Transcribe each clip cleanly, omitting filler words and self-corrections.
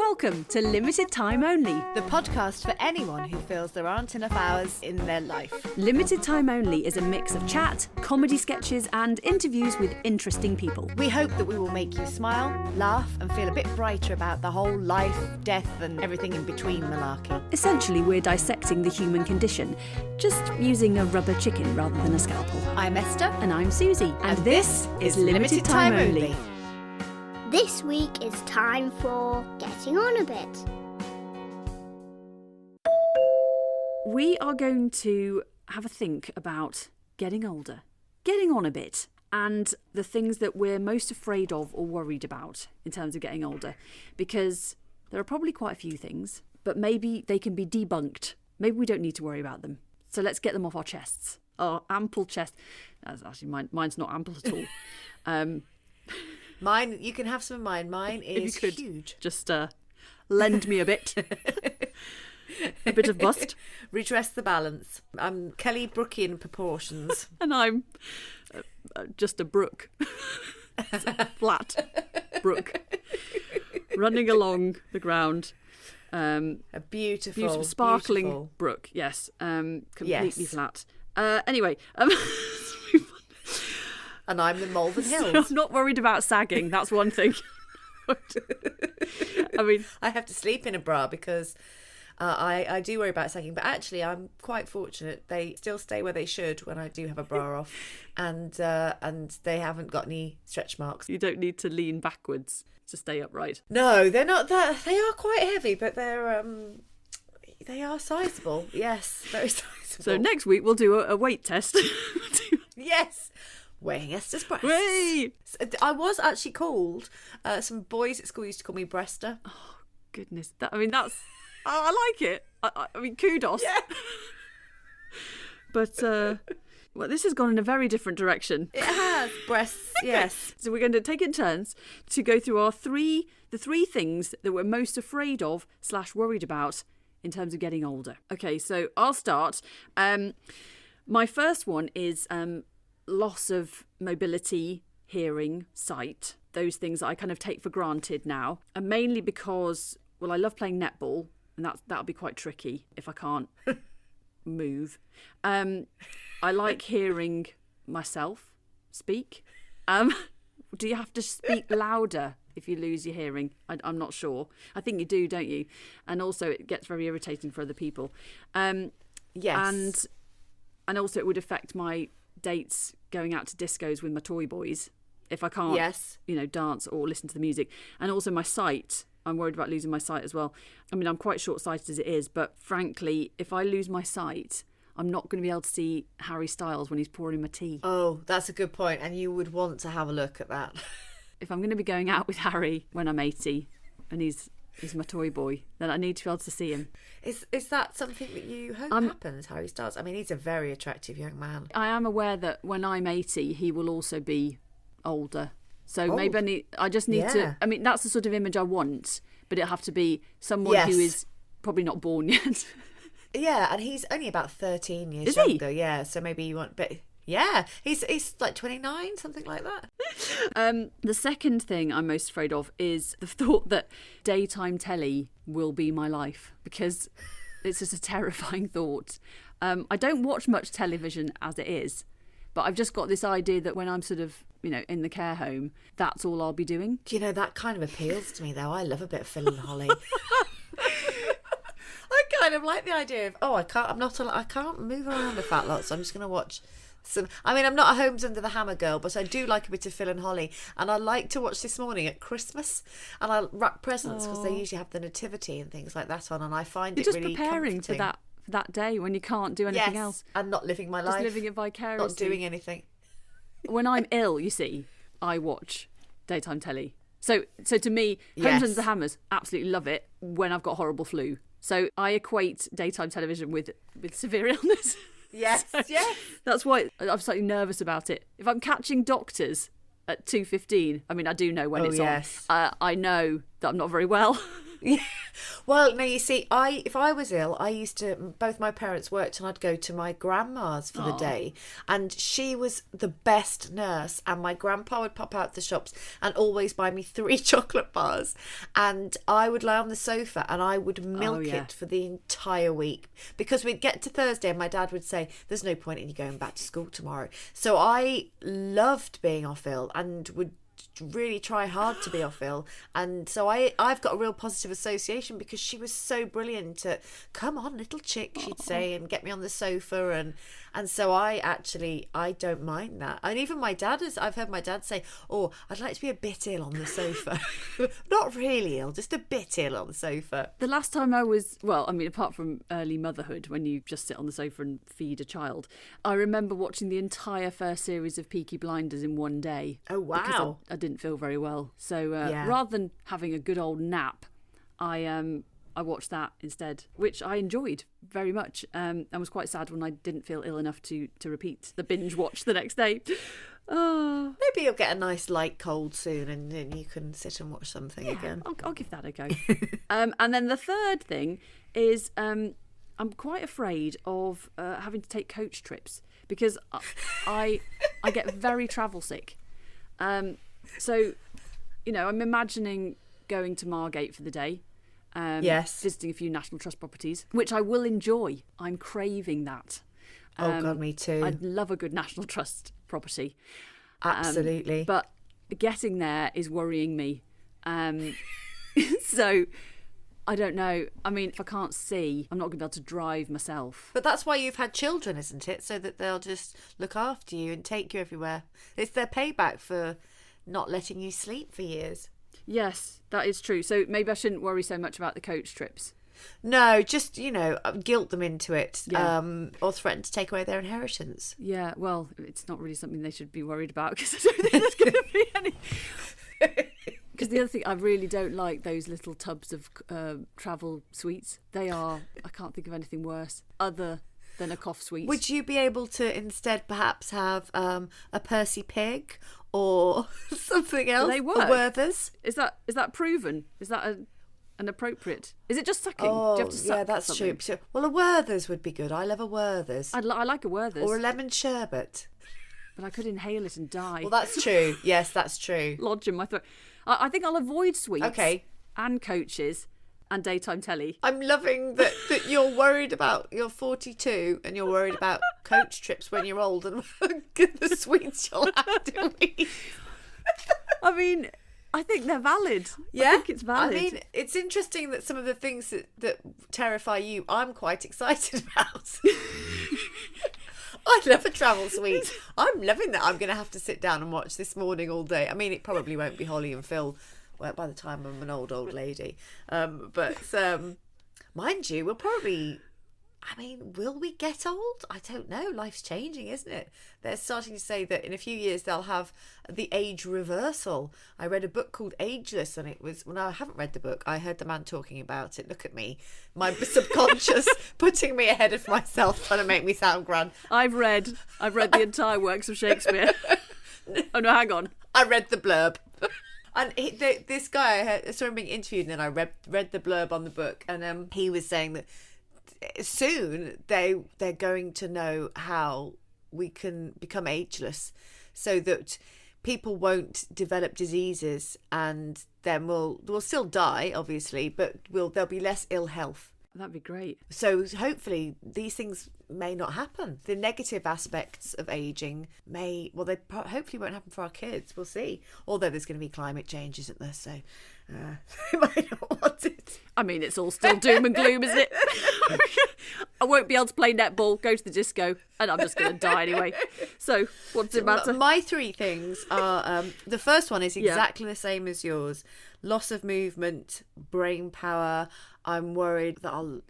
Welcome to Limited Time Only, the podcast for anyone who feels there aren't enough hours in their life. Limited Time Only is a mix of chat, comedy sketches and interviews with interesting people. We hope that we will make you smile, laugh and feel a bit brighter about the whole life, death and everything in between malarkey. Essentially, we're dissecting the human condition, just using a rubber chicken rather than a scalpel. I'm Esther. And I'm Susie. And this is Limited Time Only. This week is time for Getting On a Bit. We are going to have a think about getting older, getting on a bit, and the things that we're most afraid of or worried about in terms of getting older. Because there are probably quite a few things, but maybe they can be debunked. Maybe we don't need to worry about them. So let's get them off our chests. Our ample chest. Actually, mine's not ample at all. Mine, you can have some of mine. Mine is if you could huge. Just lend me a bit. A bit of bust. Redress the balance. I'm Kelly Brookian proportions. And I'm just a brook. A flat brook. Running along the ground. A beautiful, sparkling brook, yes. Completely flat. Anyway. And I'm the Malvern Hills. So I'm not worried about sagging, that's one thing. I mean, I have to sleep in a bra because I do worry about sagging, but actually I'm quite fortunate. They still stay where they should when I do have a bra off, and they haven't got any stretch marks. You don't need to lean backwards to stay upright. No, they're not that. They are quite heavy, but they are sizable. Yes, very sizable. So next week we'll do a weight test. Yes. Weighing Esther's breasts. Whee! I was actually called, some boys at school used to call me Breaster. Oh, goodness. I like it. I mean, kudos. Yeah. But, well, this has gone in a very different direction. It has. Breasts, yes. So we're going to take it in turns to go through the three things that we're most afraid of / worried about in terms of getting older. Okay, so I'll start. My first one is loss of mobility, hearing, sight, those things that I kind of take for granted now. And mainly because, well, I love playing netball, and that'll be quite tricky if I can't move. I like hearing myself speak. Do you have to speak louder if you lose your hearing? I'm not sure. I think you do, don't you? And also it gets very irritating for other people. Yes. And also it would affect my dates going out to discos with my toy boys if I can't dance or listen to the music. And also my sight, I'm worried about losing my sight as well. I mean, I'm quite short-sighted as it is, but frankly, if I lose my sight, I'm not going to be able to see Harry Styles when he's pouring my tea. Oh, that's a good point, and you would want to have a look at that. If I'm going to be going out with Harry when I'm 80 and he's my toy boy, then I need to be able to see him. Is that something that you hope happens, Harry Styles? I mean, he's a very attractive young man. I am aware that when I'm 80, he will also be older. So maybe I just need to... I mean, that's the sort of image I want, but it'll have to be someone who is probably not born yet. Yeah, and he's only about 13 years is younger. He? Yeah, so maybe you want... But yeah, he's like 29, something like that. The second thing I'm most afraid of is the thought that daytime telly will be my life, because it's just a terrifying thought. I don't watch much television as it is, but I've just got this idea that when I'm sort of, in the care home, that's all I'll be doing. Do you know, that kind of appeals to me, though. I love a bit of Phil and Holly. I kind of like the idea of, I can't move around a fat lot, so I'm just going to watch some. I mean, I'm not a Homes Under the Hammer girl, but I do like a bit of Phil and Holly, and I like to watch This Morning at Christmas, and I wrap presents because they usually have the nativity and things like that on, and I find You're it really just preparing comforting. for that day when you can't do anything else. And not living my life. Just living it vicariously. Not doing anything. When I'm ill, you see, I watch daytime telly. So to me, Homes Under the Hammers, absolutely love it when I've got horrible flu. So I equate daytime television with severe illness. Yes, yes. That's why I'm slightly nervous about it. If I'm catching Doctors at 2:15, I mean, I do know when it's on. I know that I'm not very well. Well, no, you see, if I was ill, I used to, both my parents worked and I'd go to my grandma's for the day. And she was the best nurse. And my grandpa would pop out the shops and always buy me 3 chocolate bars. And I would lie on the sofa and I would milk it for the entire week. Because we'd get to Thursday and my dad would say, there's no point in you going back to school tomorrow. So I loved being off ill and would really try hard to be off ill, and so I've got a real positive association because she was so brilliant at come on little chick, she'd say, and get me on the sofa, and so I don't mind that. And even my dad I've heard my dad say, oh, I'd like to be a bit ill on the sofa. Not really ill, just a bit ill on the sofa. The last time I was, well, I mean, apart from early motherhood, when you just sit on the sofa and feed a child, I remember watching the entire first series of Peaky Blinders in one day. Oh, wow. Because I didn't feel very well. So rather than having a good old nap, I watched that instead, which I enjoyed very much. I was quite sad when I didn't feel ill enough to repeat the binge watch the next day. Oh. Maybe you'll get a nice light cold soon and then you can sit and watch something again. I'll give that a go. And then the third thing is I'm quite afraid of having to take coach trips because I get very travel sick. So, I'm imagining going to Margate for the day. Yes. Visiting a few National Trust properties, which I will enjoy. I'm craving that. Oh, God, me too. I'd love a good National Trust property. Absolutely. But getting there is worrying me. So, I don't know. I mean, if I can't see, I'm not going to be able to drive myself. But that's why you've had children, isn't it? So that they'll just look after you and take you everywhere. It's their payback for not letting you sleep for years. Yes, that is true. So maybe I shouldn't worry so much about the coach trips. No, just, guilt them into it, Yeah. or threaten to take away their inheritance. Yeah, well, it's not really something they should be worried about because I don't think there's going to be any... Because the other thing, I really don't like those little tubs of travel sweets. I can't think of anything worse other than a cough sweet. Would you be able to instead perhaps have a Percy Pig or something else? Do they work? A Werther's? Is that proven? Is that an appropriate? Is it just sucking? Oh, Do you have to suck yeah, that's something? true. Well, a Werther's would be good. I love a Werther's. I like a Werther's. Or a lemon sherbet. But I could inhale it and die. Well, that's true. Yes, that's true. Lodge in my throat. I think I'll avoid sweets. Okay. And coaches and daytime telly. I'm loving that you're worried about, you're 42 and you're worried about coach trips when you're old and the sweets you'll have to eat. I mean, I think they're valid. Yeah. I think it's valid. I mean, it's interesting that some of the things that terrify you, I'm quite excited about. I love a travel sweet. I'm loving that I'm going to have to sit down and watch This Morning all day. I mean, it probably won't be Holly and Phil by the time I'm an old lady. But mind you, we'll probably... I mean, will we get old? I don't know. Life's changing, isn't it? They're starting to say that in a few years they'll have the age reversal. I read a book called Ageless, and it was... Well, no, I haven't read the book. I heard the man talking about it. Look at me. My subconscious putting me ahead of myself, trying to make me sound grand. I've read the entire works of Shakespeare. Oh, no, hang on. I read the blurb. And this guy, I saw him being interviewed, and then I read the blurb on the book, and he was saying that soon they're going to know how we can become ageless so that people won't develop diseases, and then we'll still die, obviously, but there'll be less ill health. That'd be great. So hopefully these things may not happen. The negative aspects of ageing they hopefully won't happen for our kids. We'll see. Although there's going to be climate change, isn't there? So they might not want it. I mean, it's all still doom and gloom, isn't it? I won't be able to play netball, go to the disco, and I'm just going to die anyway. So what's it matter? My 3 things are, the first one is exactly the same as yours. Loss of movement, brain power. I'm worried that I'll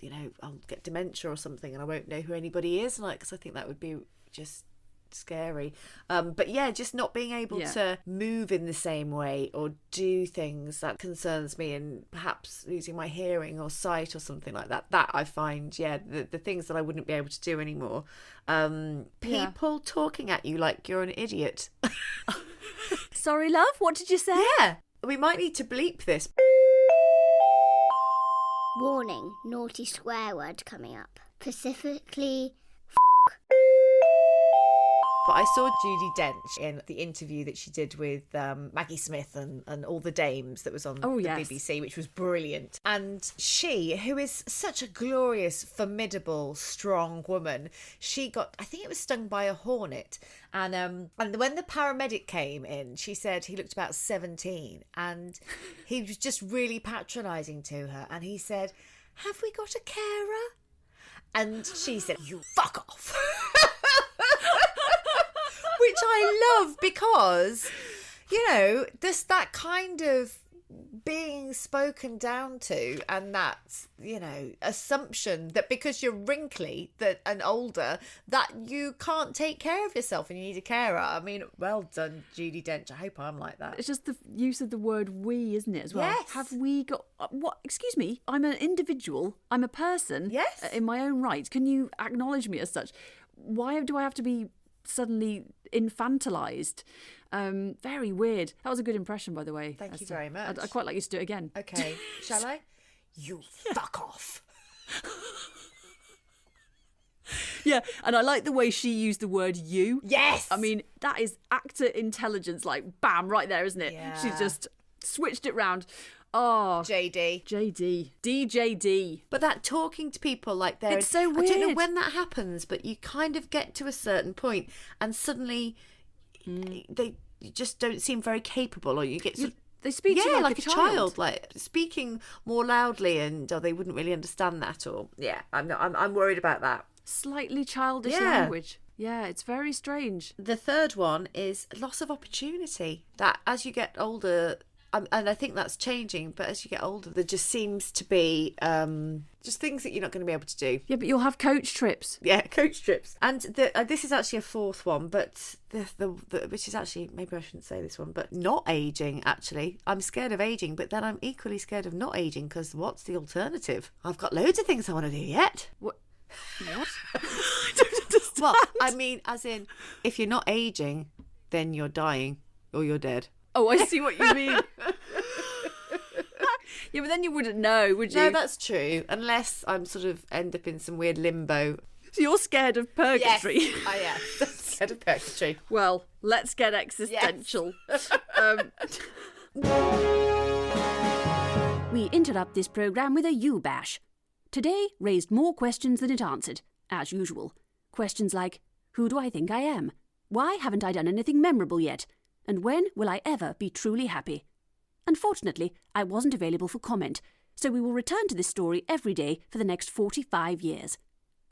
get dementia or something and I won't know who anybody is, because I think that would be just scary. But yeah, just not being able to move in the same way or do things, that concerns me, and perhaps losing my hearing or sight or something like that. That I find, the things that I wouldn't be able to do anymore. People talking at you like you're an idiot. Sorry, love, what did you say? Yeah. We might need to bleep this. Warning, naughty swear word coming up. Specifically, But I saw Judi Dench in the interview that she did with Maggie Smith and all the dames that was on the BBC, which was brilliant. And she, who is such a glorious, formidable, strong woman, she got, I think it was stung by a hornet. And when the paramedic came in, she said he looked about 17 and he was just really patronising to her. And he said, "Have we got a carer?" And she said, "You fuck off." Which I love because, you know, just that kind of being spoken down to, and that, you know, assumption that because you're wrinkly and older that you can't take care of yourself and you need a carer. I mean, well done, Judi Dench. I hope I'm like that. It's just the use of the word "we," isn't it, as well? Yes. Have we got... What? Excuse me, I'm an individual. I'm a person. Yes. In my own right. Can you acknowledge me as such? Why do I have to be suddenly infantilized? Very weird. That was a good impression, by the way. Thank you Esther. very much. I'd quite like you to do it again. Okay, shall I? You fuck off. Yeah, and I like the way she used the word "you." Yes. I mean, that is actor intelligence, like bam, right there, isn't it? Yeah. She's just switched it round. Oh, JD. DJD. But that talking to people like they're... It's so I don't know weird. when that happens, but you kind of get to a certain point and suddenly they just don't seem very capable, or you get... They speak to you like a child. like speaking more loudly, and they wouldn't really understand that, or... Yeah, I'm worried about that. Slightly childish Yeah. language. Yeah, it's very strange. The third one is loss of opportunity. That as you get older... and I think that's changing, but as you get older, there just seems to be just things that you're not going to be able to do. Yeah, but you'll have coach trips. Yeah, coach trips. And this is actually a fourth one, but the which is actually, maybe I shouldn't say this one, but not aging, actually. I'm scared of aging, but then I'm equally scared of not aging, because what's the alternative? I've got loads of things I want to do yet. What? I don't understand. Well, I mean, as in, if you're not aging, then you're dying or you're dead. Oh, I see what you mean. Yeah, but then you wouldn't know, would you? No, that's true. Unless I'm sort of end up in some weird limbo. So you're scared of purgatory. Yes, I am. Scared of purgatory. Well, let's get existential. We interrupt this programme with a U-bash. Today raised more questions than it answered, as usual. Questions like, who do I think I am? Why haven't I done anything memorable yet? And when will I ever be truly happy? Unfortunately, I wasn't available for comment, so we will return to this story every day for the next 45 years.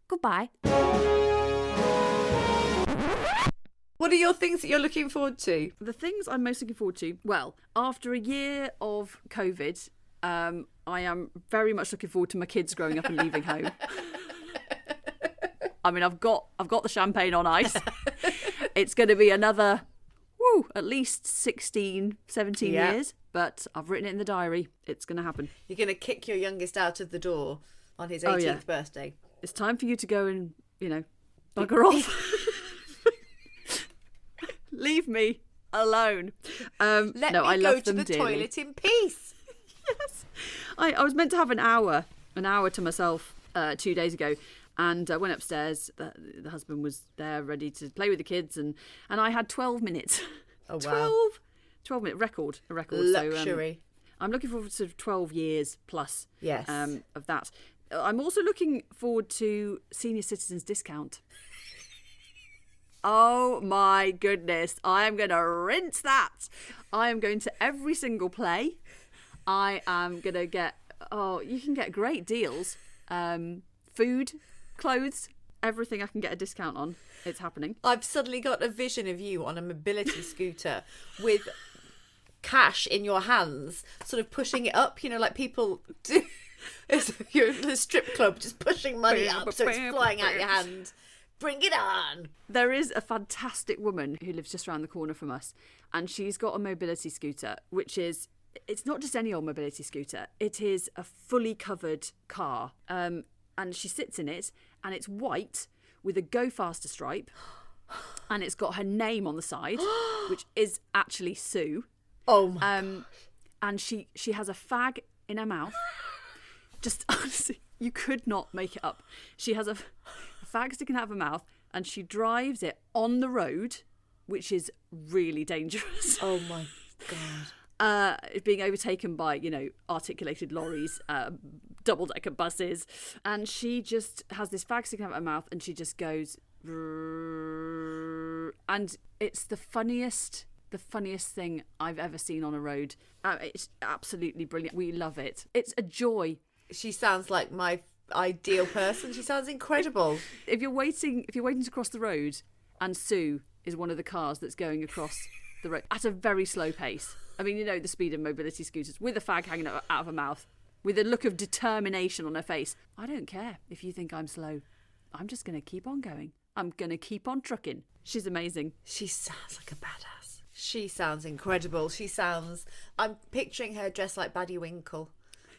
Goodbye. What are your things that you're looking forward to? The things I'm most looking forward to, well, after a year of COVID, I am very much looking forward to my kids growing up and leaving home. I mean, I've got the champagne on ice. It's going to be another... at least 16, 17 years, but I've written it in the diary. It's going to happen. You're going to kick your youngest out of the door on his 18th birthday. It's time for you to go and, bugger off. Leave me alone. Let me I go love to them the dearly. toilet in peace. Yes. I was meant to have an hour to myself 2 days ago. And I went upstairs. The husband was there ready to play with the kids. And I had 12 minutes. Oh, wow. 12-minute record. A record. Luxury. So, I'm looking forward to sort of 12 years plus Yes. Of that. I'm also looking forward to senior citizens discount. Oh, my goodness. I am going to rinse that. I am going to every single play. I am going to get... Oh, you can get great deals. Food, clothes, everything I can get a discount on. It's happening. I've suddenly got a vision of you on a mobility scooter with cash in your hands, sort of pushing it up, like people do. You're in a strip club, just pushing money up so it's flying out your hand. Bring it on. There is a fantastic woman who lives just around the corner from us, and she's got a mobility scooter, which is... It's not just any old mobility scooter. It is a fully covered car. And she sits in it, and it's white with a Go Faster stripe, and it's got her name on the side, which is actually Sue. Oh my God. And she has a fag in her mouth, Just honestly, you could not make it up. She has a fag sticking out of her mouth, and she drives it on the road, which is really dangerous. Oh my God. Being overtaken by, articulated lorries, double-decker buses. And she just has this fag sticking out of her mouth, and she just goes... And it's the funniest thing I've ever seen on a road. It's absolutely brilliant. We love it. It's a joy. She sounds like my ideal person. She sounds incredible. If you're waiting to cross the road, and Sue is one of the cars that's going across the road at a very slow pace. I mean, the speed of mobility scooters, with a fag hanging out of her mouth, with a look of determination on her face. I don't care if you think I'm slow. I'm just going to keep on going. I'm going to keep on trucking. She's amazing. She sounds like a badass. She sounds incredible. I'm picturing her dressed like Buddywinkle,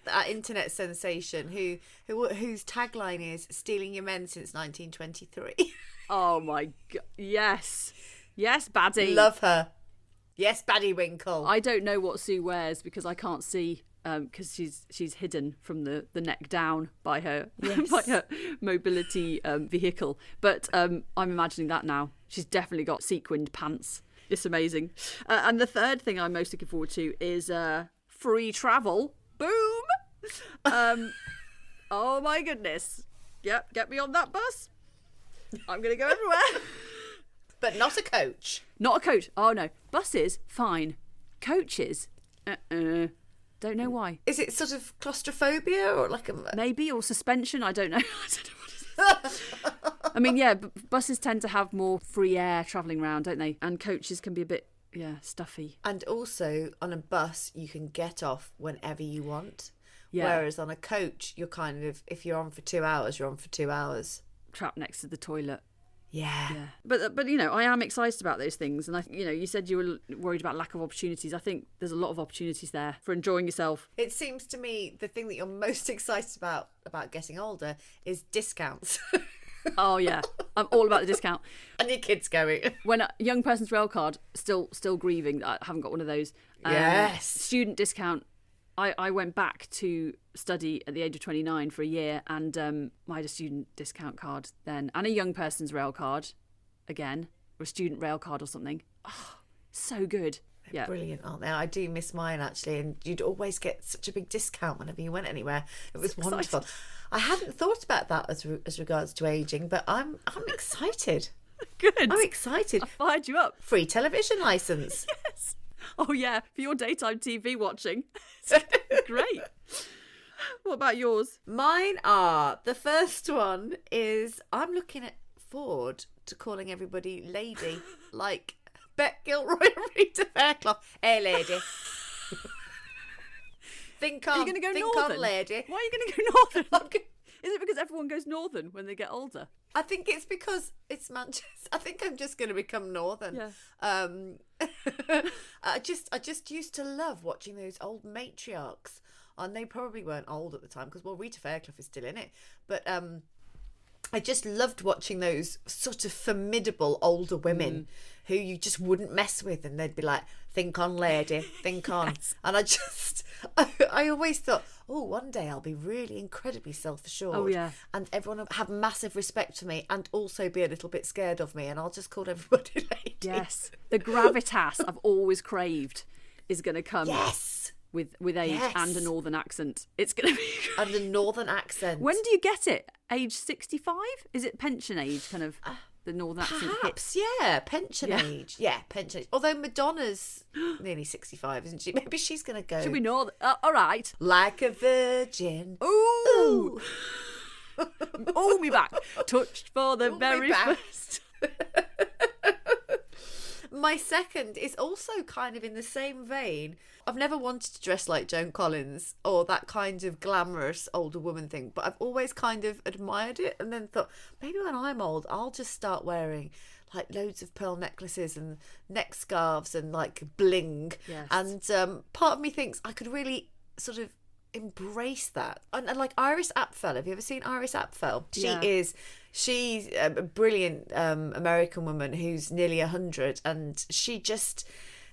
that internet sensation whose tagline is "Stealing your men since 1923." Oh my God. Yes, Baddie. Love her. Yes, Buddywinkle. I don't know what Sue wears because I can't see, because she's hidden from the neck down by her by her mobility vehicle. But I'm imagining that now. She's definitely got sequined pants. It's amazing. And the third thing I'm most looking forward to is free travel. Boom! Oh my goodness. Yep, get me on that bus. I'm going to go everywhere. But not a coach. Not a coach. Oh no. Buses, fine. Coaches, don't know why. Is it sort of claustrophobia or like a... Maybe, or suspension, I don't know. I don't know what it is. I mean, yeah, buses tend to have more free air travelling around, don't they? And coaches can be a bit, stuffy. And also, on a bus, you can get off whenever you want. Yeah. Whereas on a coach, you're kind of, if you're on for 2 hours, you're on for 2 hours. Trapped next to the toilet. Yeah. But I am excited about those things, and you said you were worried about lack of opportunities. I think there's a lot of opportunities there for enjoying yourself. It seems to me the thing that you're most excited about getting older is discounts. Oh yeah, I'm all about the discount. And your kids going. When a young person's rail card, still grieving that I haven't got one of those. Yes. Student discount. I went back to study at the age of 29 for a year, and I had a student discount card then, and a young person's rail card again, or a student rail card or something. Oh, so good. They're brilliant, aren't they? I do miss mine actually, and you'd always get such a big discount whenever you went anywhere. It was wonderful. I hadn't thought about that as regards to ageing, but I'm excited. Good. I'm excited. I fired you up. Free television licence. Yes. Oh yeah, for your daytime TV watching. Great. What about yours? Mine are, the first one is, I'm looking forward to calling everybody lady, like Bet Gilroy and Rita Fairclough. Hey lady. Think on, are you going to go think northern? On lady. Why are you going to go northern? Is it because everyone goes northern when they get older? I think it's because it's Manchester. I think I'm just going to become northern. Yeah. I just used to love watching those old matriarchs, and they probably weren't old at the time because Rita Fairclough is still in it. But I just loved watching those sort of formidable older women who you just wouldn't mess with, and they'd be like, "Think on, lady, think on." Yes. And I always thought, oh, one day I'll be really incredibly self-assured. Oh, yeah. And everyone will have massive respect for me and also be a little bit scared of me, and I'll just call everybody lady. Yes. The gravitas I've always craved is going to come. Yes. With age and a northern accent. It's going to be... And a northern accent. When do you get it? Age 65? Is it pension age, kind of, the northern accent Perhaps, hit? yeah. Pension age. Yeah, pension age. Although Madonna's nearly 65, isn't she? Maybe she's going to go... Should we know? All right. Like a virgin. Ooh. Oh, me back. Touched for the very first... My second is also kind of in the same vein. I've never wanted to dress like Joan Collins or that kind of glamorous older woman thing, but I've always kind of admired it and then thought, maybe when I'm old, I'll just start wearing like loads of pearl necklaces and neck scarves and like bling. Yes. And part of me thinks I could really sort of embrace that. And like Iris Apfel, have you ever seen Iris Apfel? She's a brilliant American woman who's nearly 100, and she just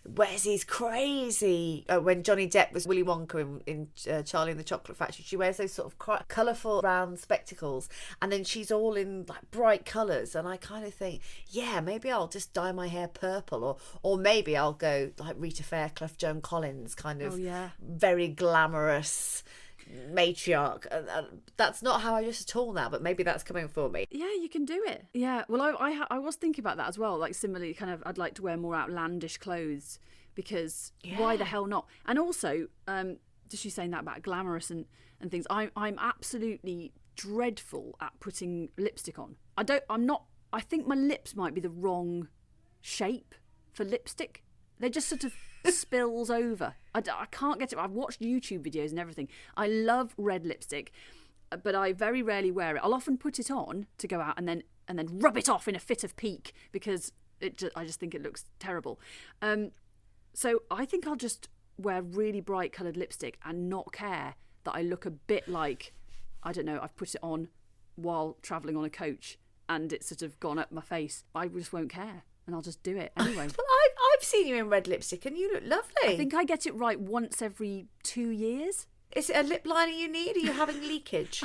wears these crazy... when Johnny Depp was Willy Wonka in Charlie and the Chocolate Factory, she wears those sort of colourful round spectacles, and then she's all in like bright colours, and I kind of think, yeah, maybe I'll just dye my hair purple, or maybe I'll go like Rita Fairclough, Joan Collins, kind of very glamorous matriarch. That's not how I dress at all now, but maybe that's coming for me. Yeah, you can do it. Yeah, well, I was thinking about that as well. Like, similarly, kind of, I'd like to wear more outlandish clothes because why the hell not? And also, just you saying that about glamorous and things, I'm absolutely dreadful at putting lipstick on. I think my lips might be the wrong shape for lipstick. They just sort of spills over. I can't get it. I've watched YouTube videos and everything. I love red lipstick, but I very rarely wear it. I'll often put it on to go out and then rub it off in a fit of pique because I just think it looks terrible. So I think I'll just wear really bright coloured lipstick and not care that I look a bit like, I don't know, I've put it on while travelling on a coach and it's sort of gone up my face. I just won't care. And I'll just do it anyway. Well, I've seen you in red lipstick and you look lovely. I think I get it right once every 2 years. Is it a lip liner you need? Are you having leakage?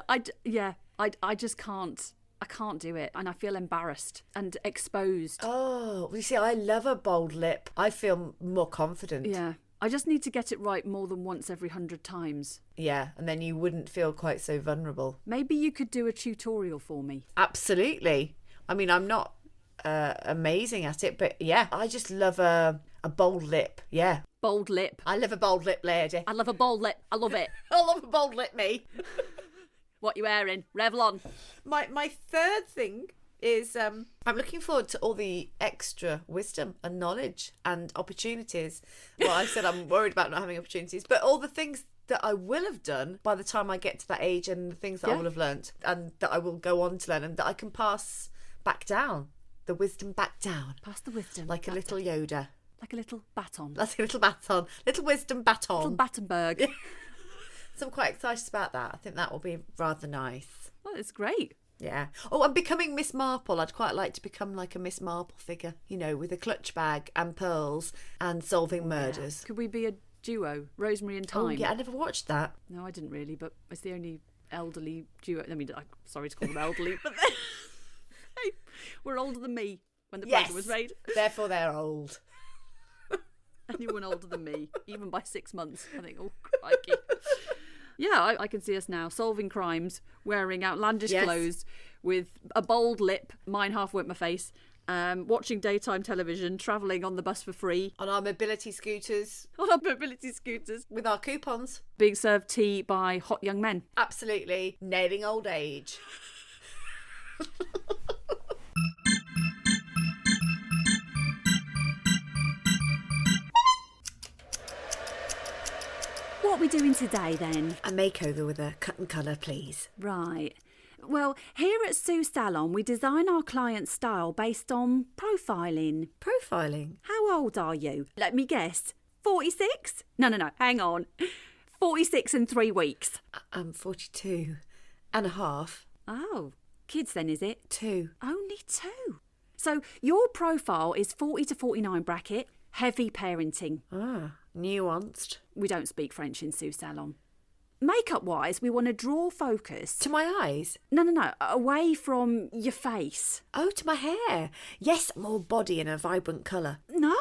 I just can't. I can't do it, and I feel embarrassed and exposed. Oh, well, you see, I love a bold lip. I feel more confident. Yeah, I just need to get it right more than once every 100 times. Yeah, and then you wouldn't feel quite so vulnerable. Maybe you could do a tutorial for me. Absolutely. I mean, I'm not amazing at it, but yeah, I just love a bold lip. Yeah, bold lip. I love a bold lip, lady. I love a bold lip. I love it. I love a bold lip, me. What you wearing? Revlon. My third thing is I'm looking forward to all the extra wisdom and knowledge and opportunities. Well, I said I'm worried about not having opportunities, but all the things that I will have done by the time I get to that age, and the things that I will have learnt and that I will go on to learn, and that I can pass back down. The wisdom back down. Pass the wisdom. Like a little Yoda. Like a little baton. Like a little baton. Little wisdom baton. Little Battenberg. So I'm quite excited about that. I think that will be rather nice. Oh, it's great. Yeah. Oh, I'm becoming Miss Marple. I'd quite like to become like a Miss Marple figure, you know, with a clutch bag and pearls and solving murders. Yeah. Could we be a duo? Rosemary and Thyme. Oh, yeah, I never watched that. No, I didn't really, but it's the only elderly duo. I mean, I'm sorry to call them elderly, but they were older than me when the program was made. Therefore, they're old. Anyone older than me, even by 6 months, I think, oh, crikey. Yeah, I can see us now solving crimes, wearing outlandish clothes, with a bold lip, mine half went my face, watching daytime television, travelling on the bus for free. On our mobility scooters. With our coupons. Being served tea by hot young men. Absolutely. Nailing old age. What are we doing today then? A makeover with a cut and colour, please. Right. Well, here at Sue Salon, we design our client's style based on profiling. Profiling? How old are you? Let me guess. 46? No, hang on. 46 and 3 weeks. I'm 42 and a half. Oh, kids then, is it? 2. Only 2. So your profile is 40 to 49 bracket, heavy parenting. Ah, nuanced. We don't speak French in Sue Salon. Makeup-wise, we want to draw focus... To my eyes? No, away from your face. Oh, to my hair. Yes, more body in a vibrant colour. No,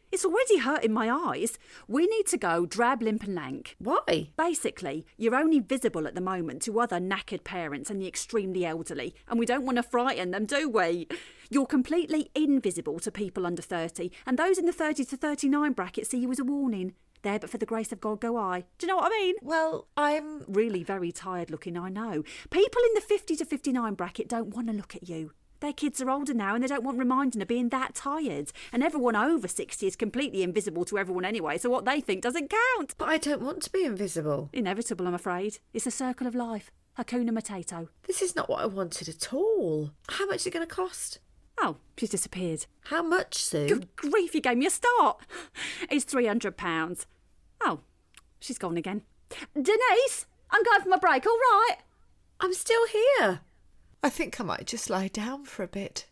it's already hurting my eyes. We need to go drab, limp and lank. Why? Basically, you're only visible at the moment to other knackered parents and the extremely elderly, and we don't want to frighten them, do we? You're completely invisible to people under 30, and those in the 30 to 39 bracket see you as a warning. There, but for the grace of God go I. Do you know what I mean? Well, I'm... Really very tired looking, I know. People in the 50 to 59 bracket don't want to look at you. Their kids are older now and they don't want reminding of being that tired. And everyone over 60 is completely invisible to everyone anyway, so what they think doesn't count. But I don't want to be invisible. Inevitable, I'm afraid. It's a circle of life. Hakuna Matata. This is not what I wanted at all. How much is it going to cost? Oh, she's disappeared. How much, Sue? Good grief, you gave me a start. It's £300. Oh, she's gone again. Denise, I'm going for my break, all right? I'm still here. I think I might just lie down for a bit.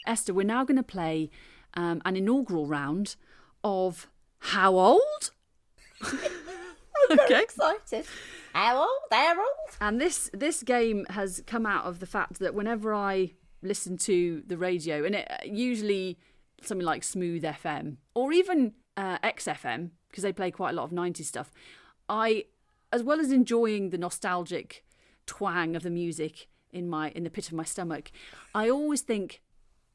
Esther, we're now going to play an inaugural round of How Old? I'm very excited. How old? They're old. And this game has come out of the fact that whenever I listen to the radio, and it usually something like Smooth FM or even XFM, because they play quite a lot of 90s stuff, I, as well as enjoying the nostalgic twang of the music in the pit of my stomach, I always think,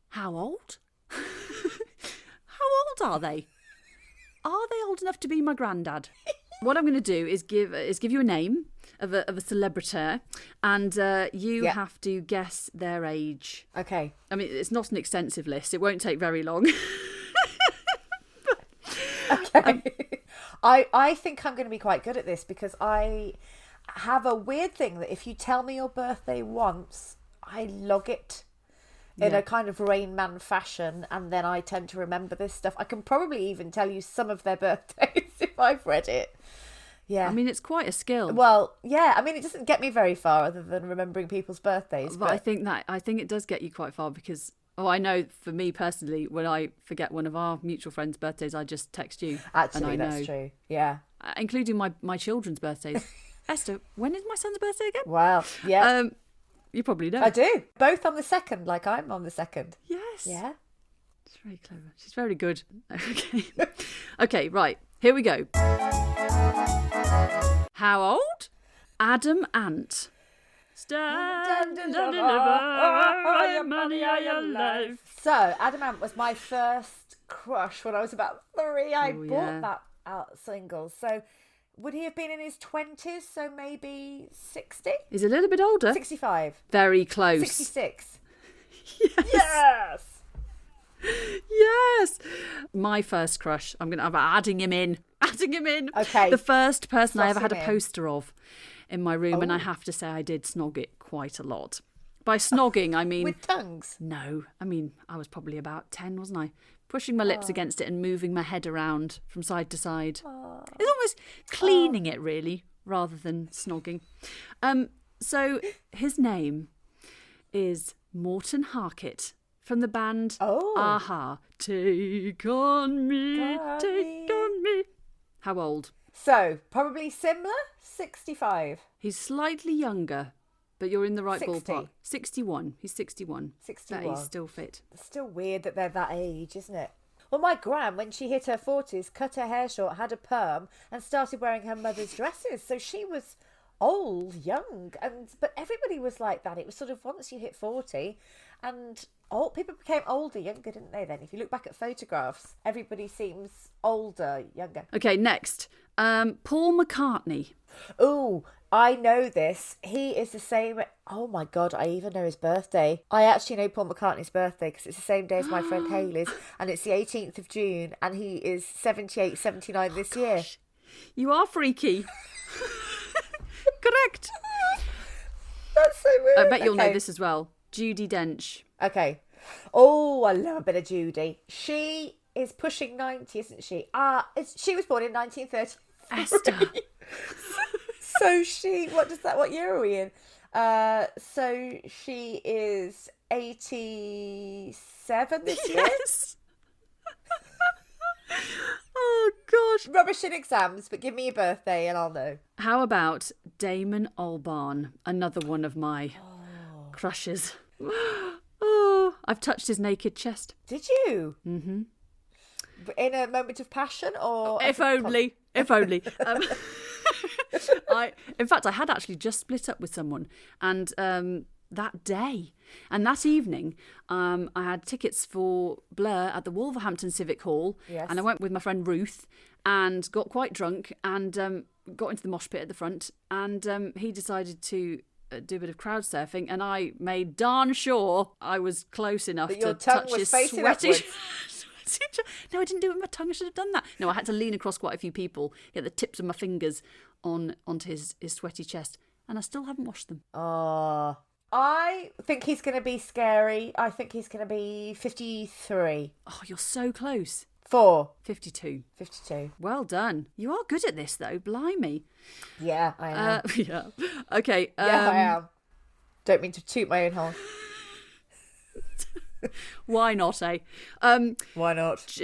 how old? How old are they? Are they old enough to be my granddad? What I'm going to do is give you a name of a celebrity, and you have to guess their age. Okay. I mean, it's not an extensive list. It won't take very long. Okay. I think I'm going to be quite good at this because I have a weird thing that if you tell me your birthday once, I log it in a kind of Rain Man fashion, and then I tend to remember this stuff. I can probably even tell you some of their birthdays if I've read it. Yeah. I mean, it's quite a skill. Well, yeah. I mean, it doesn't get me very far other than remembering people's birthdays. But I think it does get you quite far because, I know for me personally, when I forget one of our mutual friends' birthdays, I just text you. Actually, and I that's know, true. Yeah. Including my children's birthdays. Esther, when is my son's birthday again? Well, yeah. You probably know. I do. Both on the 2nd, like I'm on the 2nd. Yes. Yeah. She's very clever. She's very good. Okay. Okay, right. Here we go. How old? Adam Ant. Stand and deliver money are your life. So, Adam Ant was my first crush when I was about 3. I bought that out single. So, would he have been in his 20s? So maybe 60? He's a little bit older. 65. Very close. 66. Yes. Yes. Yes. My first crush. I'm adding him in. Okay. The first person I ever Slot had him a in. poster of in my room, and I have to say I did snog it quite a lot. By snogging, I mean... With tongues? No. I mean, I was probably about 10, wasn't I? Pushing my lips against it and moving my head around from side to side. It's almost cleaning it, really, rather than snogging. So his name is Morton Harkett from the band Aha. Take on me, take on me. How old? So, probably similar? 65. He's slightly younger, but you're in the right 60. ballpark. 61. He's 61. 61. But he's still fit. It's still weird that they're that age, isn't it? Well, my gran, when she hit her 40s, cut her hair short, had a perm, and started wearing her mother's dresses. So she was old, young, but everybody was like that. It was sort of once you hit 40, and people became older, younger, didn't they? Then, if you look back at photographs, everybody seems older, younger. Okay, next. Paul McCartney. Oh, I know this. He is the same. Oh my God, I even know his birthday. I actually know Paul McCartney's birthday because it's the same day as my friend Haley's, and it's the 18th of June, and he is 78, 79 this year. You are freaky. Correct. That's so weird. I bet you'll know this as well. Judi Dench. Okay. Oh, I love a bit of Judy. She is pushing 90, isn't she? She was born in 1930. Esther. So what year are we in? So she is 87 this year. Yes. Oh, gosh. Rubbish in exams, but give me your birthday and I'll know. How about Damon Albarn? Another one of my crushes. Oh, I've touched his naked chest. Did you? Mm-hmm. In a moment of passion, or If only. In fact, I had actually just split up with someone, and that day and that evening, I had tickets for Blur at the Wolverhampton Civic Hall, and I went with my friend Ruth and got quite drunk and got into the mosh pit at the front, and he decided to do a bit of crowd surfing, and I made darn sure I was close enough to touch his sweaty. No, I didn't do it with my tongue. I should have done that. No, I had to lean across quite a few people, get the tips of my fingers onto his sweaty chest, and I still haven't washed them. Oh, I think he's going to be scary. I think he's going to be 53. Oh, you're so close. 52. Well done. You are good at this, though. Blimey. Yeah, I am. Yeah. Okay. Yeah, I am. Don't mean to toot my own horn. Why not, eh? Why not?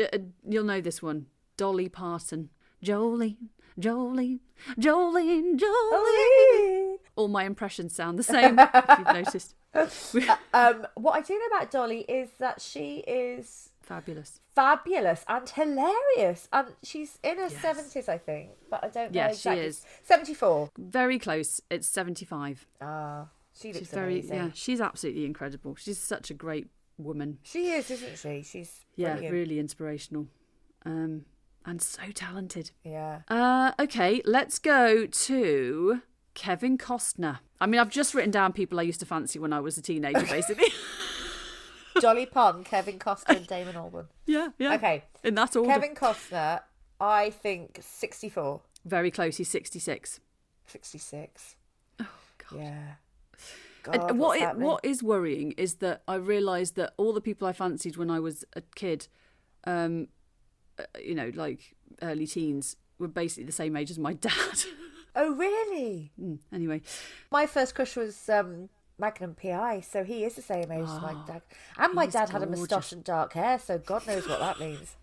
You'll know this one. Dolly Parton. Jolene, Jolene, Jolene, Jolene. All my impressions sound the same, if you've noticed. What I do know about Dolly is that she is Fabulous. fabulous and hilarious. And she's in her 70s, I think. But I don't know exactly. She is. 74. Very close. It's 75. She looks She's very, amazing. she's absolutely incredible. She's such a great woman. She is, isn't she? She's brilliant. Really inspirational. And so talented. Yeah. Okay, let's go to Kevin Costner. I mean, I've just written down people I used to fancy when I was a teenager, basically. Dolly Parton, Kevin Costner, and Damon Albarn. Yeah. Okay. In that order. Kevin Costner, I think 64. Very close. He's 66. 66. Oh, God. Yeah. And God, what is worrying is that I realised that all the people I fancied when I was a kid, like early teens, were basically the same age as my dad. Oh, really? Anyway. My first crush was Magnum P.I., so he is the same age as my dad. And my dad had a moustache and dark hair, so God knows what that means.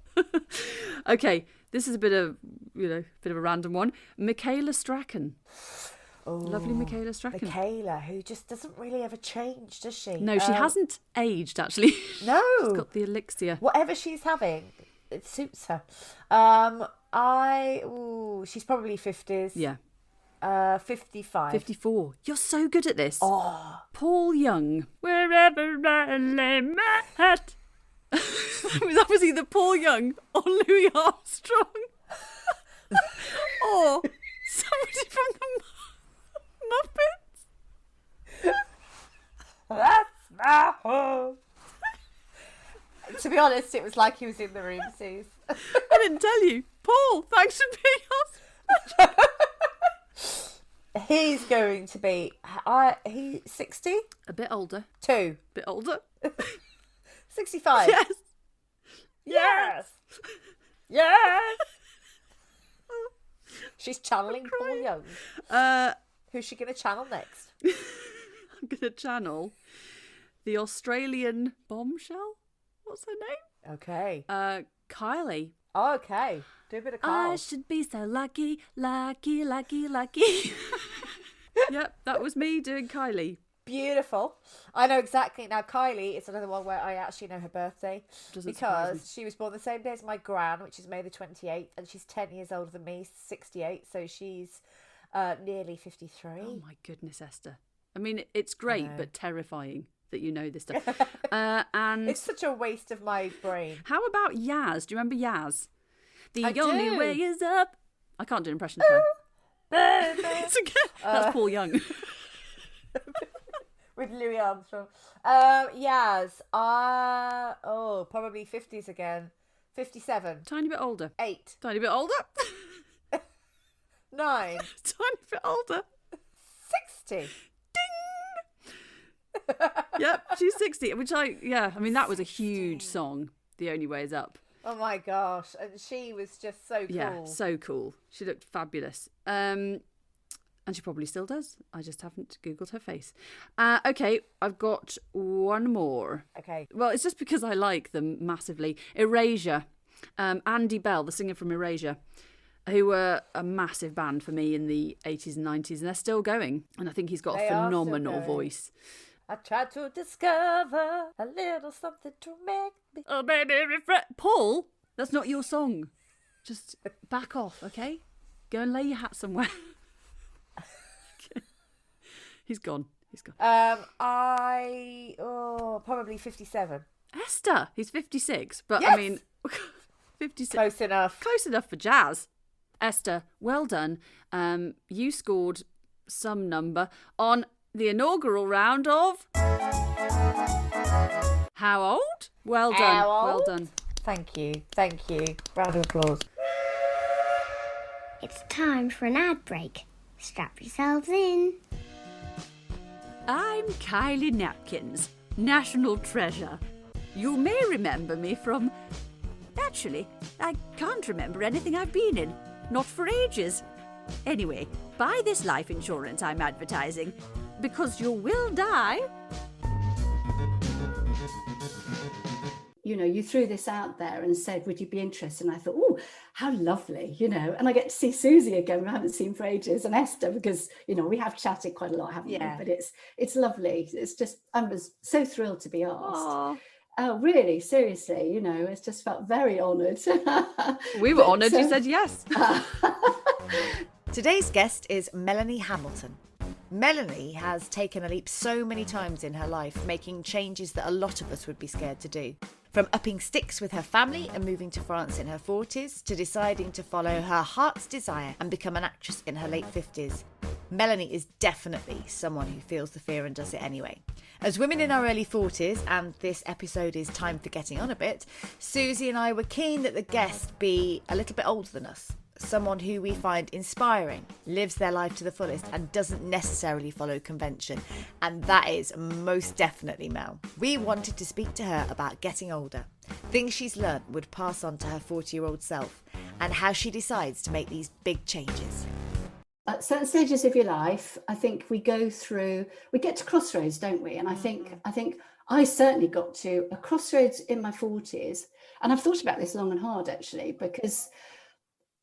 Okay, this is a bit of a random one. Michaela Strachan. Oh, Lovely Michaela Strachan. Michaela, who just doesn't really ever change, does she? No, she hasn't aged, actually. No. She's got the elixir. Whatever she's having, it suits her. She's probably 50s. Yeah. 55. 54. You're so good at this. Oh. Paul Young. Wherever I lay my hat. That was either Paul Young or Louis Armstrong. Or somebody from the Muppets. That's my home. To be honest, it was like he was in the room, Suze. I didn't tell you. Paul, thanks for being us. He's going to be... he's 60? A bit older. 2. Bit older. 65? Yes. Yes. Yes. She's channeling Paul Young. Who's she going to channel next? I'm going to channel the Australian bombshell. What's her name? Okay. Kylie. Okay. Do a bit of Carl. I should be so lucky, lucky, lucky, lucky. Yep, that was me doing Kylie. Beautiful. I know exactly. Now, Kylie is another one where I actually know her birthday. Because she was born the same day as my gran, which is May the 28th, and she's 10 years older than me, 68, so she's nearly 53. Oh, my goodness, Esther. I mean, it's great, but terrifying that you know this stuff. And it's such a waste of my brain. How about Yaz? Do you remember Yaz? I only do. way is up. I can't do an impression of her. That's Paul Young. With Louis Armstrong. Yaz. Probably 50s again. 57. Tiny bit older. 8. Tiny bit older. 9. Tiny bit older. 60. Yep, she's 60. I mean, that was a huge song. The Only Way Is Up. Oh my gosh. And she was just so cool. Yeah, so cool. She looked fabulous. And she probably still does. I just haven't Googled her face. Okay, I've got one more. Okay. Well, it's just because I like them massively. Erasure. Andy Bell, the singer from Erasure, who were a massive band for me in the 80s and 90s, and they're still going. And I think he's got a phenomenal voice. I tried to discover a little something to make me... Oh, baby, Paul, that's not your song. Just back off, okay? Go and lay your hat somewhere. He's gone. Probably 57. Esther, he's 56. But, yes! I mean, 56. Close enough. Close enough for jazz. Esther, well done. You scored some number on the inaugural round of... How old? Well done. How old? Well done. Thank you. Round of applause. It's time for an ad break. Strap yourselves in. I'm Kylie Napkins, national treasure. You may remember me from... Actually, I can't remember anything I've been in. Not for ages. Anyway, buy this life insurance I'm advertising, because you will die. You know, you threw this out there and said, would you be interested? And I thought, oh, how lovely, you know, and I get to see Susie again, we haven't seen for ages, and Esther, because, you know, we have chatted quite a lot, haven't we? But it's lovely. It's just, I was so thrilled to be asked. Oh, really? Seriously, you know, it's just felt very honoured. We were honoured you said yes. Today's guest is Melanie Hamilton. Melanie has taken a leap so many times in her life, making changes that a lot of us would be scared to do. From upping sticks with her family and moving to France in her 40s, to deciding to follow her heart's desire and become an actress in her late 50s. Melanie is definitely someone who feels the fear and does it anyway. As women in our early 40s, and this episode is time for getting on a bit, Susie and I were keen that the guest be a little bit older than us. Someone who we find inspiring, lives their life to the fullest and doesn't necessarily follow convention. And that is most definitely Mel. We wanted to speak to her about getting older, things she's learnt would pass on to her 40-year-old self, and how she decides to make these big changes. At certain stages of your life, I think we get to crossroads, don't we? And I think I certainly got to a crossroads in my 40s. And I've thought about this long and hard, actually, because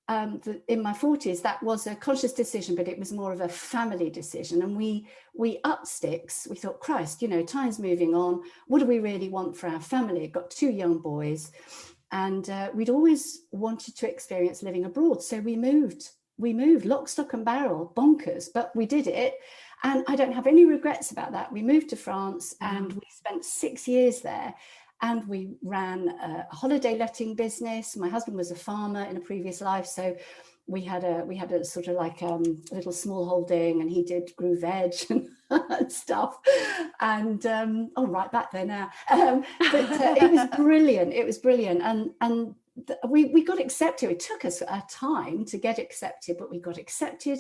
in my 40s, that was a conscious decision, but it was more of a family decision. And we upped sticks. We thought, Christ, you know, time's moving on. What do we really want for our family? I've got 2 young boys, and we'd always wanted to experience living abroad. So we moved lock, stock and barrel, bonkers, but we did it. And I don't have any regrets about that. We moved to France and we spent 6 years there. And we ran a holiday letting business. My husband was a farmer in a previous life, so we had a sort of like a little small holding, and he grew veg and stuff. And right back there now. But it was brilliant. It was brilliant, and we got accepted. It took us a time to get accepted, but we got accepted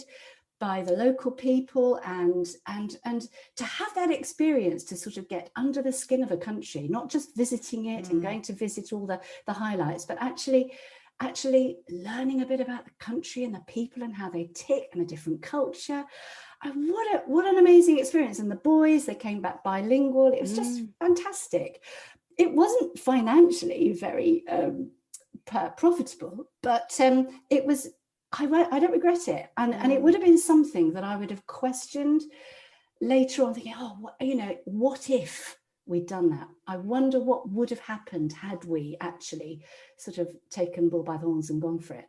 by the local people, and to have that experience, to sort of get under the skin of a country, not just visiting it and going to visit all the highlights, but actually learning a bit about the country and the people and how they tick and a different culture. And what an amazing experience. And the boys, they came back bilingual. It was just fantastic. It wasn't financially very profitable, but it was. I don't regret it, and it would have been something that I would have questioned later on, thinking, what if we'd done that? I wonder what would have happened had we actually sort of taken bull by the horns and gone for it.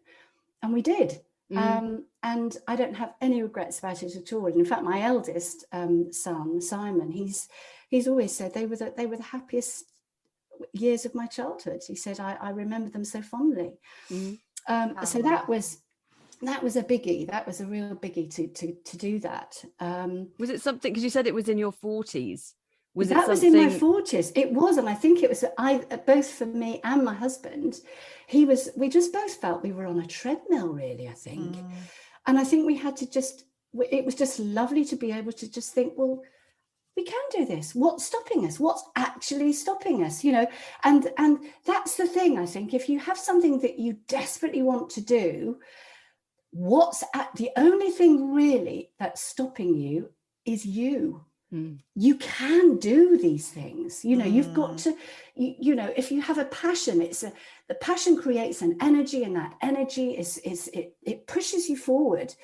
And we did. And I don't have any regrets about it at all. And in fact, my eldest son, Simon, he's always said they were the happiest years of my childhood. He said, I remember them so fondly. So that was a biggie. That was a real biggie to do that. Was it something, because you said it was in your 40s? Was in my 40s. It was, and I think it was both for me and my husband. We just both felt we were on a treadmill, really, I think. And I think we had to it was just lovely to be able to just think, well, we can do this. What's stopping us? What's actually stopping us? You know, and that's the thing, I think. If you have something that you desperately want to do, the only thing really that's stopping you is you. You can do these things. You know, you've got to, you know, if you have a passion, the passion creates an energy, and that energy it pushes you forward.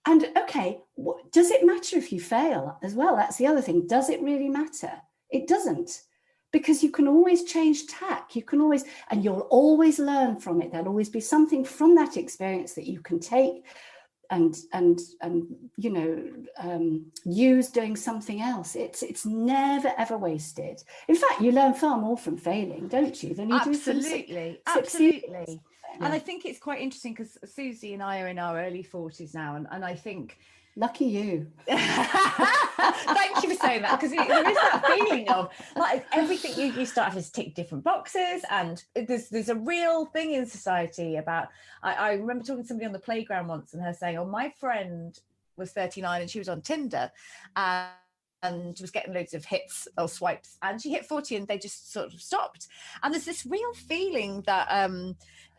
And okay, does it matter if you fail as well? That's the other thing. Does it really matter? It doesn't. Because you can always change tack, and you'll always learn from it. There'll always be something from that experience that you can take and you know, use doing something else. It's never ever wasted. In fact, you learn far more from failing, don't you, than you do from succeeding. Absolutely. And I think it's quite interesting because Susie and I are in our early 40s now, and I think lucky you. Thank you for saying that, because there is that feeling of like everything you start having to tick different boxes, and there's a real thing in society about. I remember talking to somebody on the playground once, and her saying, "Oh, my friend was 39 and she was on Tinder, and was getting loads of hits or swipes, and she hit 40 and they just sort of stopped." And there's this real feeling that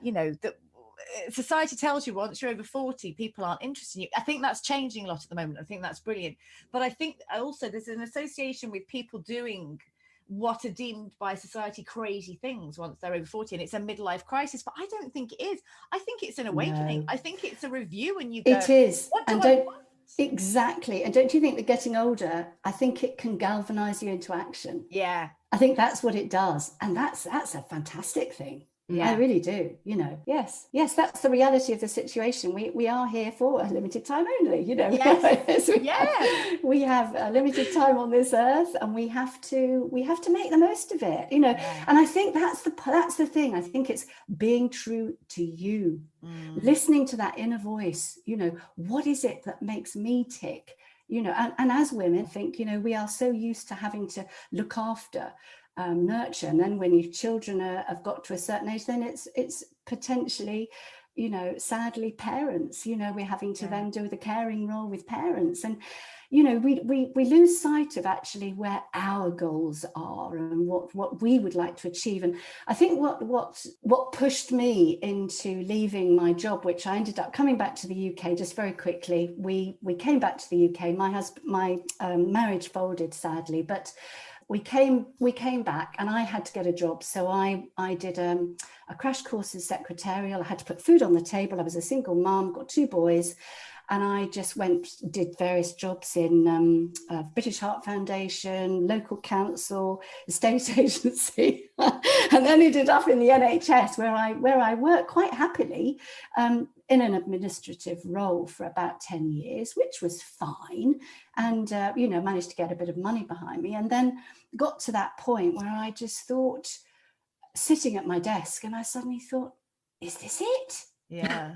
you know, that society tells you once you're over 40 people aren't interested in you. I think that's changing a lot at the moment. I think that's brilliant, but I think also there's an association with people doing what are deemed by society crazy things once they're over 40, and it's a midlife crisis. But I don't think it is. I think it's an awakening. No. I think it's a review, and you go, it is. what do And I don't want? exactly. And don't you think that getting older, I think it can galvanize you into action? Yeah. I think that's what it does. And that's a fantastic thing. Yeah. I really do, yes, that's the reality of the situation. We are here for a limited time only, Yes. we have a limited time on this earth, and we have to make the most of it, Yeah. And I think that's the thing. I think it's being true to you, listening to that inner voice. What is it that makes me tick? And as women, I think we are so used to having to look after, nurture, and then when your children have got to a certain age, then it's potentially, sadly, parents. We're having to then do the caring role with parents, and we lose sight of actually where our goals are and what we would like to achieve. And I think what pushed me into leaving my job, which I ended up coming back to the UK just very quickly. We came back to the UK. My marriage folded, sadly, but we came back, and I had to get a job. So I did a crash course in secretarial. I had to put food on the table. I was a single mum, got 2 boys, and I just did various jobs in British Heart Foundation, local council, estate agency, and then ended up in the NHS, where I worked quite happily in an administrative role for about 10 years, which was fine, and managed to get a bit of money behind me, and then got to that point where I just thought, sitting at my desk, and I suddenly thought, is this it? Yeah.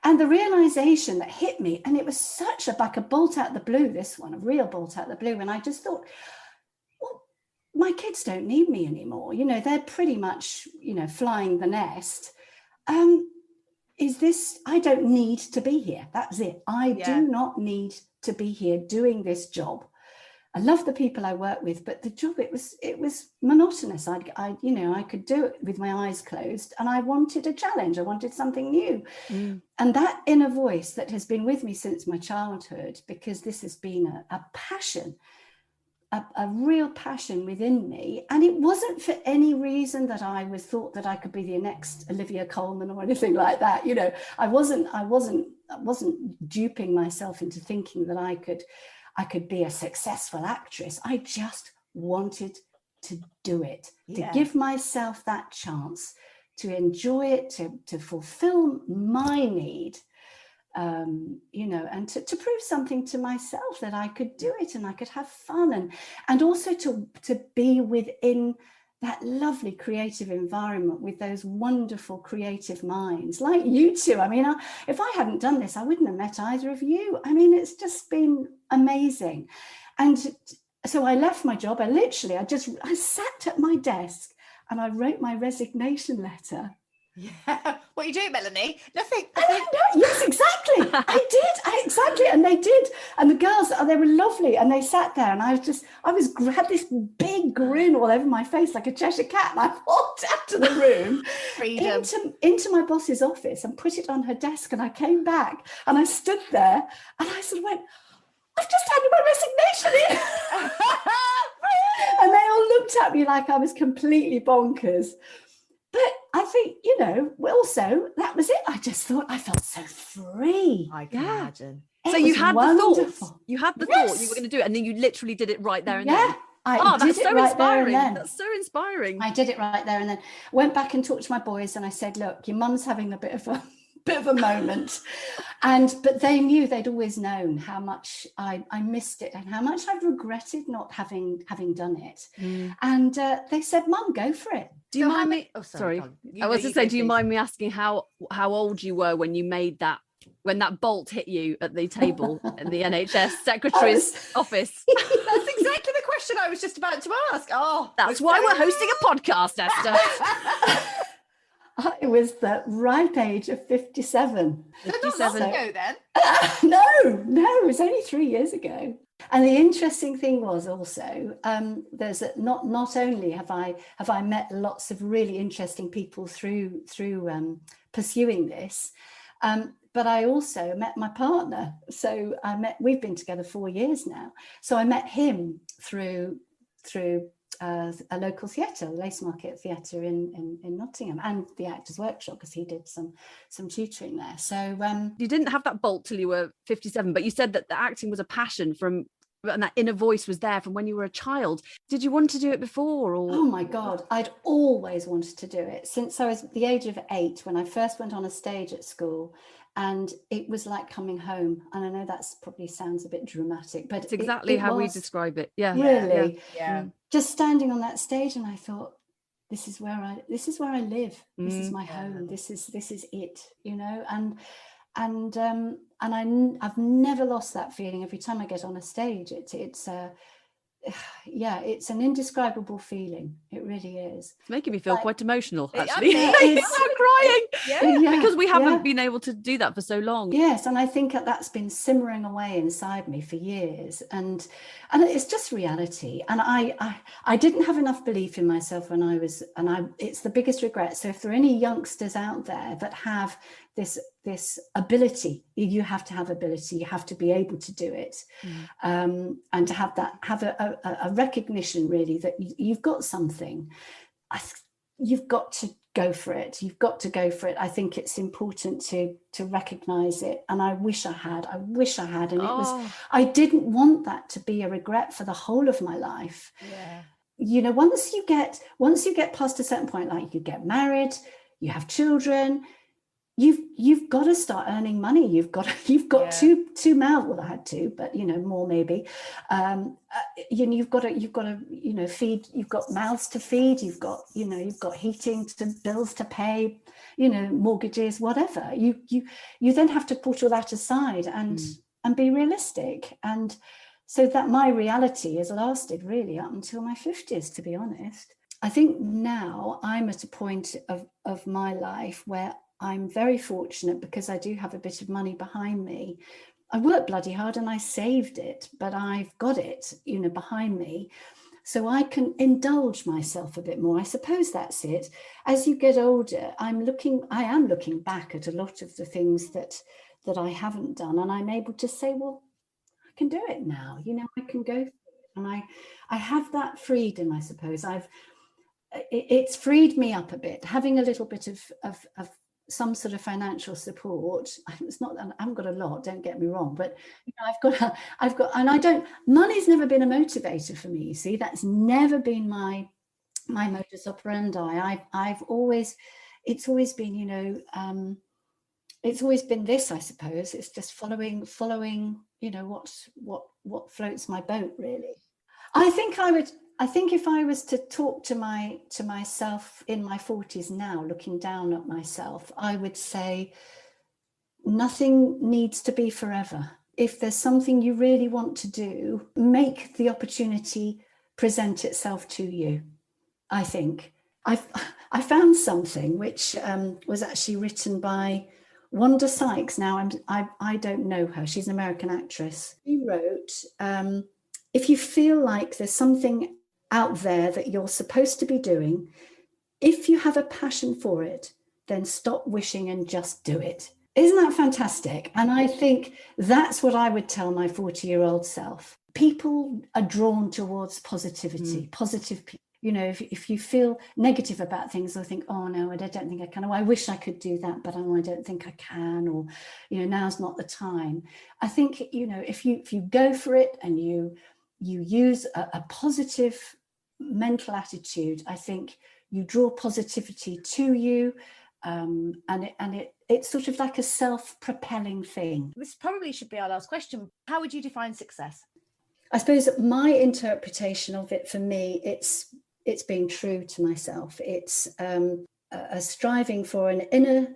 And the realization that hit me, and it was like a bolt out of the blue, this one, a real bolt out of the blue. And I just thought, well, my kids don't need me anymore. They're pretty much, flying the nest. I don't need to be here. That's it. I do not need to be here doing this job. I love the people I work with, but the job, it was monotonous. I could do it with my eyes closed, and I wanted a challenge. I wanted something new. And that inner voice that has been with me since my childhood, because this has been a passion, a real passion within me. And it wasn't for any reason that I thought that I could be the next Olivia Colman or anything like that. I wasn't duping myself into thinking that I could be a successful actress. I just wanted to do it, to give myself that chance, to enjoy it, to fulfill my need, and to prove something to myself that I could do it and I could have fun, and also to be within that lovely creative environment with those wonderful creative minds like you two. I mean, if I hadn't done this, I wouldn't have met either of you. I mean, it's just been amazing. And so I left my job. I sat at my desk and I wrote my resignation letter. Yeah. What are you doing, Melanie? Nothing. Yes, exactly. Exactly. And they did. And the girls, they were lovely. And they sat there, and I had this big grin all over my face like a Cheshire cat. And I walked out of the room into my boss's office and put it on her desk. And I came back and I stood there and I sort of went, I've just handed my resignation in. And they all looked at me like I was completely bonkers. But I think, also that was it. I just thought I felt so free. I can imagine. So you had the thought. You had the thought you were going to do it, and then you literally did it right there and then. That's so inspiring. That's so inspiring. I did it right there and then. Went back and talked to my boys, and I said, "Look, your mum's having a bit of a moment," but they knew, they'd always known how much I missed it and how much I'd regretted not having done it. And they said, "Mum, go for it." Do you mind me? Oh, sorry. I was to say, do you mind me asking how old you were when you made that, when that bolt hit you at the table in the NHS secretary's office? That's exactly the question I was just about to ask. Oh, that's why we're hosting a podcast, Esther. I was the ripe age of 57. Not long ago then. No, it was only 3 years ago. And the interesting thing was also, there's not only have I met lots of really interesting people through pursuing this, but I also met my partner. So we've been together 4 years now. So I met him through a local theatre, Lace Market Theatre in Nottingham, and the Actors Workshop, because he did some tutoring there. So you didn't have that bolt till you were 57, but you said that the acting was a passion and that inner voice was there from when you were a child. Did you want to do it before? Or? Oh my God, I'd always wanted to do it since I was the age of 8, when I first went on a stage at school, and it was like coming home. And I know that's probably sounds a bit dramatic, but it's exactly how we describe it. Yeah, really. Yeah. Just standing on that stage, and I thought, this is where I live. This is my home. This is it. And I've never lost that feeling. Every time I get on a stage, it's an indescribable feeling. It really is. It's making me feel quite emotional, actually. It's I'm crying. Yeah, because we haven't been able to do that for so long. Yes, and I think that's been simmering away inside me for years, and it's just reality. And I didn't have enough belief in myself when I was, it's the biggest regret. So if there are any youngsters out there that have this ability, you have to have ability, you have to be able to do it, and to have a recognition really that you've got something. You've got to go for it. You've got to go for it. I think it's important to recognize it. And I wish I had. And I didn't want that to be a regret for the whole of my life. Yeah. Once you get past a certain point, like you get married, you have children, you've got to start earning money. You've got two mouths. Well, I had two, but more maybe. You've got to feed. You've got mouths to feed. You've got heating, bills to pay. Mortgages, whatever. You then have to put all that aside and be realistic. And so that my reality has lasted really up until my 50s, to be honest. I think now I'm at a point of my life where I'm very fortunate, because I do have a bit of money behind me. I worked bloody hard and I saved it, but I've got it, behind me. So I can indulge myself a bit more. I suppose that's it. As you get older, I am looking back at a lot of the things that I haven't done, and I'm able to say, well, I can do it now. I can go for it. And I have that freedom, I suppose. It's freed me up a bit, having a little bit of some sort of financial support. It's not that I haven't got a lot, don't get me wrong, but I've got, and money's never been a motivator for me. You see, that's never been my modus operandi. It's always been, it's always been this, I suppose. It's just following, what floats my boat, really. I think if I was to talk to myself in my 40s now, looking down at myself, I would say nothing needs to be forever. If there's something you really want to do, make the opportunity present itself to you. I think I found something which was actually written by Wanda Sykes. Now I don't know her. She's an American actress. She wrote, if you feel like there's something out there that you're supposed to be doing, if you have a passion for it, then stop wishing and just do it. Isn't that fantastic? And I think that's what I would tell my 40-year-old self. People are drawn towards positivity, positive people. If you feel negative about things or think, oh no, I don't think I can, or I wish I could do that, but I don't think I can, or now's not the time. I think if you go for it and you use a positive mental attitude, I think you draw positivity to you, and it's sort of like a self-propelling thing. This probably should be our last question. How would you define success? I suppose my interpretation of it, for me, it's being true to myself. It's a striving for an inner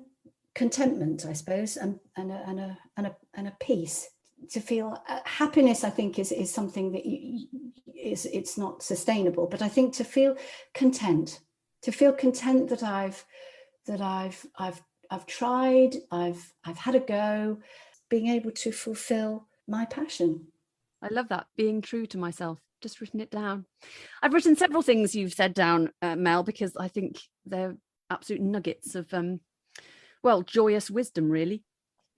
contentment, I suppose, and a peace. To feel happiness, I think, is something that it's not sustainable. But I think to feel content that I've tried, I've had a go, being able to fulfill my passion. I love that, being true to myself. Just written it down. I've written several things you've said down, Mel, because I think they're absolute nuggets of joyous wisdom, really.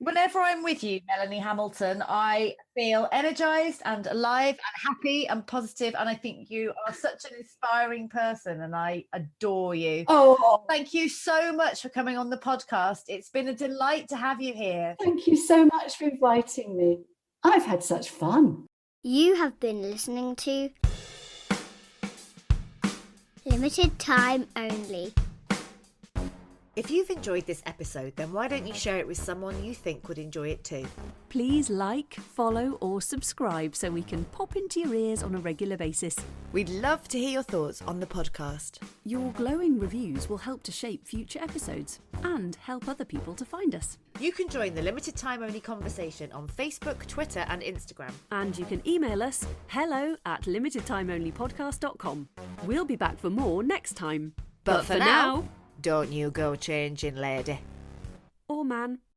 Whenever I'm with you, Melanie Hamilton, I feel energised and alive and happy and positive, and I think you are such an inspiring person, and I adore you. Oh, Thank you so much for coming on the podcast. It's been a delight to have you here. thank you so much for inviting me. I've had such fun. You have been listening to Limited Time Only. If you've enjoyed this episode, then why don't you share it with someone you think would enjoy it too? Please like, follow or subscribe so we can pop into your ears on a regular basis. We'd love to hear your thoughts on the podcast. Your glowing reviews will help to shape future episodes and help other people to find us. You can join the Limited Time Only conversation on Facebook, Twitter and Instagram. And you can email us hello@limitedtimeonlypodcast.com. We'll be back for more next time. But for now, don't you go changing, lady. Or man.